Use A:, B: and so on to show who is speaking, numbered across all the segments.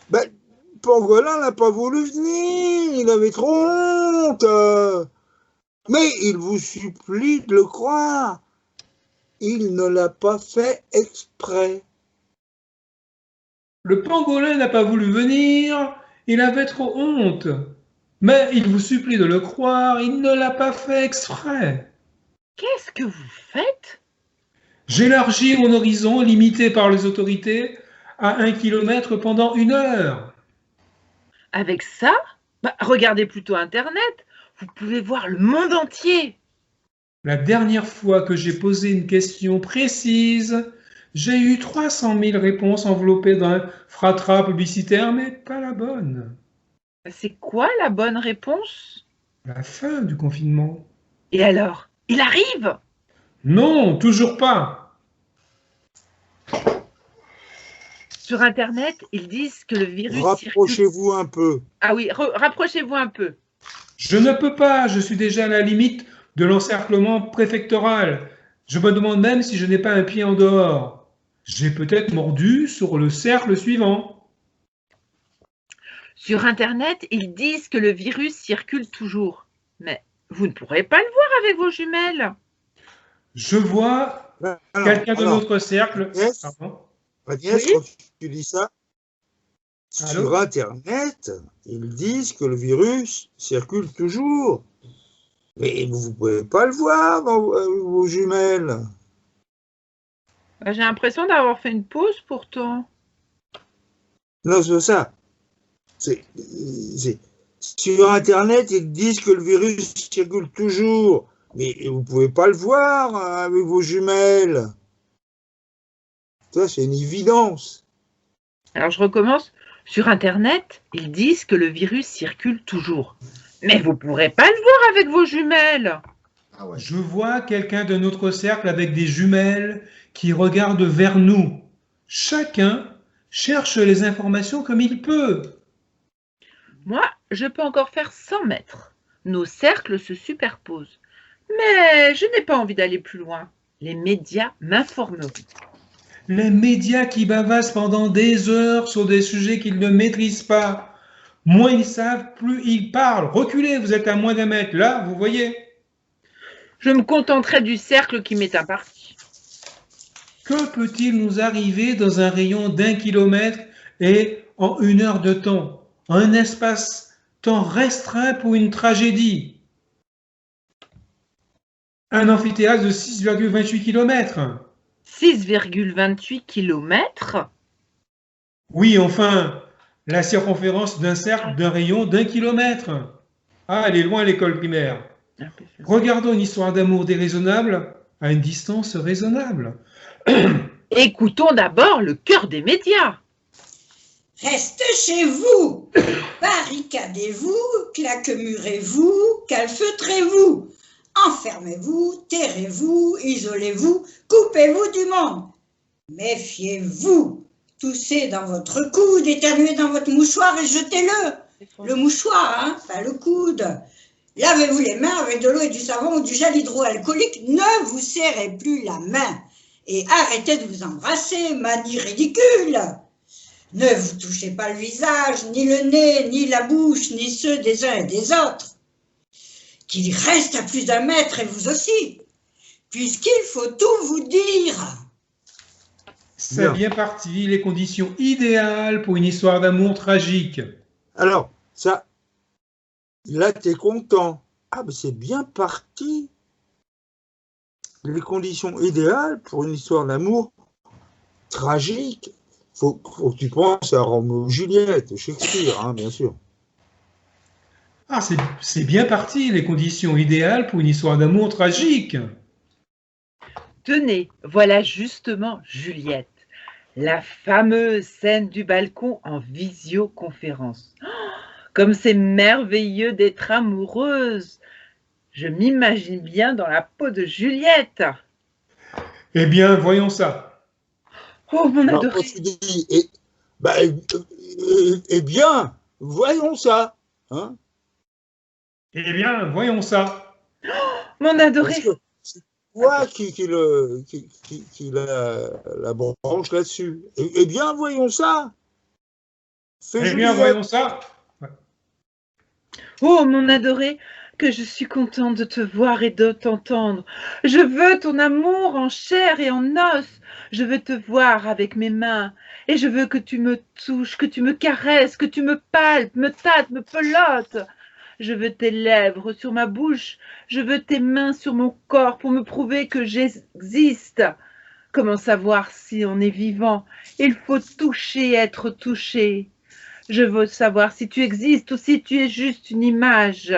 A: Ben, Pangolin n'a pas voulu venir, il avait trop honte. Mais il vous supplie de le croire. Il ne l'a pas fait exprès.
B: Le pangolin n'a pas voulu venir, il avait trop honte. Mais il vous supplie de le croire, il ne l'a pas fait exprès.
C: Qu'est-ce que vous faites?
B: J'élargis mon horizon, limité par les autorités, à 1 kilomètre pendant 1 heure.
C: Avec ça? Regardez plutôt Internet. Vous pouvez voir le monde entier.
B: La dernière fois que j'ai posé une question précise, j'ai eu 300 000 réponses enveloppées d'un fratras publicitaire, mais pas la bonne.
C: C'est quoi la bonne réponse?
B: La fin du confinement.
C: Et alors? Il arrive?
B: Non, toujours pas.
C: Sur Internet, ils disent que le virus circule.
A: Rapprochez-vous un peu.
C: Ah oui, rapprochez-vous un peu.
B: Je ne peux pas, je suis déjà à la limite de l'encerclement préfectoral. Je me demande même si je n'ai pas un pied en dehors. J'ai peut-être mordu sur le cercle suivant.
C: Sur Internet, ils disent que le virus circule toujours. Mais vous ne pourrez pas le voir avec vos jumelles.
B: Je vois quelqu'un de notre cercle.
A: Agnès,
B: Pardon.
A: Agnès,
C: Oui?
A: quand tu dis ça,
B: Allô?
A: sur Internet, ils disent que le virus circule toujours. Mais vous ne pouvez pas le voir dans vos jumelles.
C: J'ai l'impression d'avoir fait une pause pourtant.
A: Non, c'est ça. Sur Internet, ils disent que le virus circule toujours. Mais vous ne pouvez pas le voir avec vos jumelles. Ça, c'est une évidence.
C: Alors je recommence. Sur Internet, ils disent que le virus circule toujours. Mais vous ne pourrez pas le voir avec vos jumelles.
A: Ah ouais.
B: Je vois quelqu'un de notre cercle avec des jumelles qui regardent vers nous. Chacun cherche les informations comme il peut.
C: Moi, je peux encore faire 100 mètres. Nos cercles se superposent. Mais je n'ai pas envie d'aller plus loin. Les médias m'informeront.
B: Les médias qui bavassent pendant des heures sur des sujets qu'ils ne maîtrisent pas. Moins ils savent, plus ils parlent. Reculez, vous êtes à moins d'1 mètre. Là, vous voyez.
C: Je me contenterai du cercle qui m'est imparti.
B: Que peut-il nous arriver dans un rayon d'1 kilomètre et en 1 heure de temps? Un espace-temps restreint pour une tragédie. Un amphithéâtre de 6,28 km.
C: 6,28 km.
B: Oui, enfin, la circonférence d'un cercle d'un rayon d'1 kilomètre. Ah, elle est loin l'école primaire. Regardons une histoire d'amour déraisonnable à une distance raisonnable.
C: Écoutons d'abord le cœur des médias.
D: Restez chez vous, barricadez-vous, claquemurez-vous, calfeutrez-vous, enfermez-vous, terrez-vous, isolez-vous, coupez-vous du monde. Méfiez-vous, toussez dans votre coude, éternuez dans votre mouchoir et jetez-le. Le mouchoir, hein, pas le coude. Lavez-vous les mains avec de l'eau et du savon ou du gel hydroalcoolique, ne vous serrez plus la main. Et arrêtez de vous embrasser, manie ridicule. Ne vous touchez pas le visage, ni le nez, ni la bouche, ni ceux des uns et des autres. Qu'il reste à plus d'1 mètre et vous aussi, puisqu'il faut tout vous dire.
B: C'est bien parti, les conditions idéales pour une histoire d'amour tragique.
A: Alors, ça, là, tu es content. Ah, mais c'est bien parti. Les conditions idéales pour une histoire d'amour tragique. Faut que tu penses à Roméo et Juliette, Shakespeare, hein, bien sûr.
B: Ah, c'est bien parti, les conditions idéales pour une histoire d'amour tragique.
C: Tenez, voilà justement Juliette, la fameuse scène du balcon en visioconférence. Oh, comme c'est merveilleux d'être amoureuse. Je m'imagine bien dans la peau de Juliette.
B: Eh bien, voyons ça.
C: Oh, mon
A: Alors,
C: adoré.
A: quand tu dis, eh bien, voyons ça. Hein,
B: Eh bien, voyons ça.
C: Mon
A: parce
C: adoré.
A: que c'est toi qui la branche là-dessus. Eh bien, voyons ça. Fais
B: Eh bien,
A: Juliette.
B: voyons ça.
C: Oh, mon adoré, que je suis contente de te voir et de t'entendre. Je veux ton amour en chair et en os. Je veux te voir avec mes mains. Et je veux que tu me touches, que tu me caresses, que tu me palpes, me tâtes, me pelotes. Je veux tes lèvres sur ma bouche. Je veux tes mains sur mon corps pour me prouver que j'existe. Comment savoir si on est vivant? Il faut toucher, être touché. Je veux savoir si tu existes ou si tu es juste une image.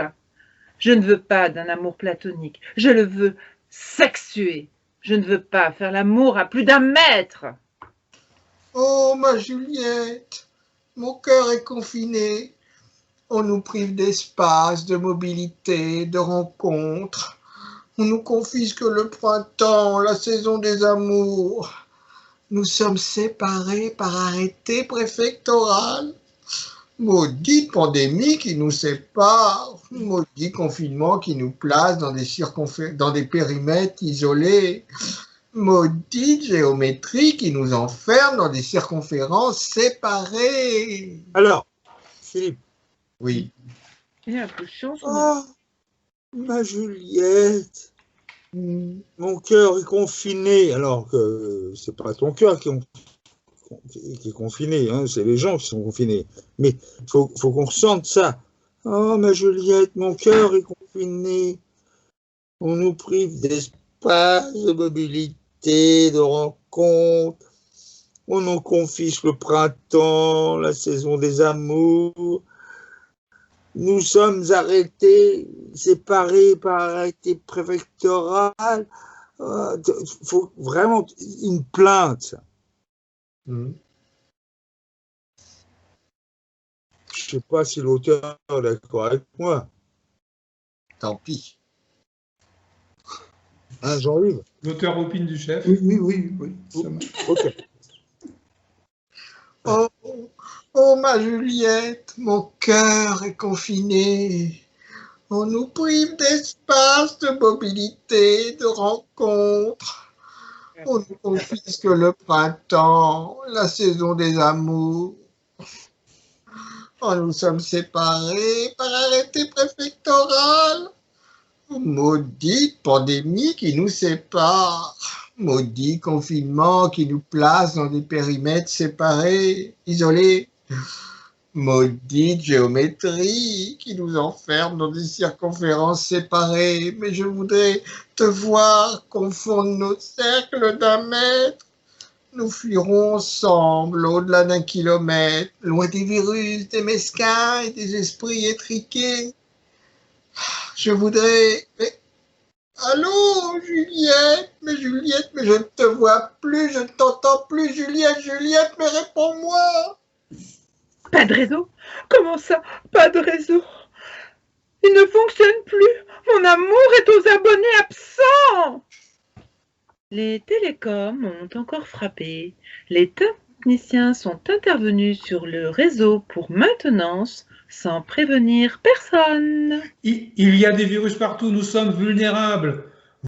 C: Je ne veux pas d'un amour platonique. Je le veux sexué. Je ne veux pas faire l'amour à plus d'1 mètre.
E: Oh, ma Juliette, mon cœur est confiné. On nous prive d'espace, de mobilité, de rencontres. On nous confisque le printemps, la saison des amours. Nous sommes séparés par arrêté préfectoral. Maudite pandémie qui nous sépare, maudit confinement qui nous place dans des périmètres isolés, maudite géométrie qui nous enferme dans des circonférences séparées.
A: Alors, Philippe.
E: Oui.
C: Il y a un peu de chance.
A: Oh, ma Juliette. Mon cœur est confiné. Alors que c'est pas ton cœur qui est confiné, hein, c'est les gens qui sont confinés. Mais il faut qu'on ressente ça. Oh, ma Juliette, mon cœur est confiné. On nous prive d'espace, de mobilité, de rencontres. On nous confisque le printemps, la saison des amours. Nous sommes arrêtés, séparés par arrêté préfectoral. Il faut vraiment une plainte. Je sais pas si l'auteur est d'accord avec moi.
E: Tant pis.
A: Hein, Jean-Yves?
B: L'auteur opine du chef.
E: Oui. Ça marche.
A: Ok.
E: Oh, ma Juliette, mon cœur est confiné. On nous prive d'espace, de mobilité, de rencontres. On nous confisque le printemps, la saison des amours. Oh, nous sommes séparés par arrêté préfectoral. Maudite pandémie qui nous sépare. Maudit confinement qui nous place dans des périmètres séparés, isolés. Maudite géométrie qui nous enferme dans des circonférences séparées. Mais je voudrais te voir confondre nos cercles d'1 mètre. Nous fuirons ensemble au-delà d'1 kilomètre, loin des virus, des mesquins et des esprits étriqués. Je voudrais... Allô, Juliette, mais je ne te vois plus, je ne t'entends plus, Juliette, mais réponds-moi.
C: Pas de réseau? Comment ça? Pas de réseau? Il ne fonctionne plus. Mon amour est aux abonnés absents. Les télécoms ont encore frappé. Les techniciens sont intervenus sur le réseau pour maintenance sans prévenir personne.
B: Il y a des virus partout, nous sommes vulnérables.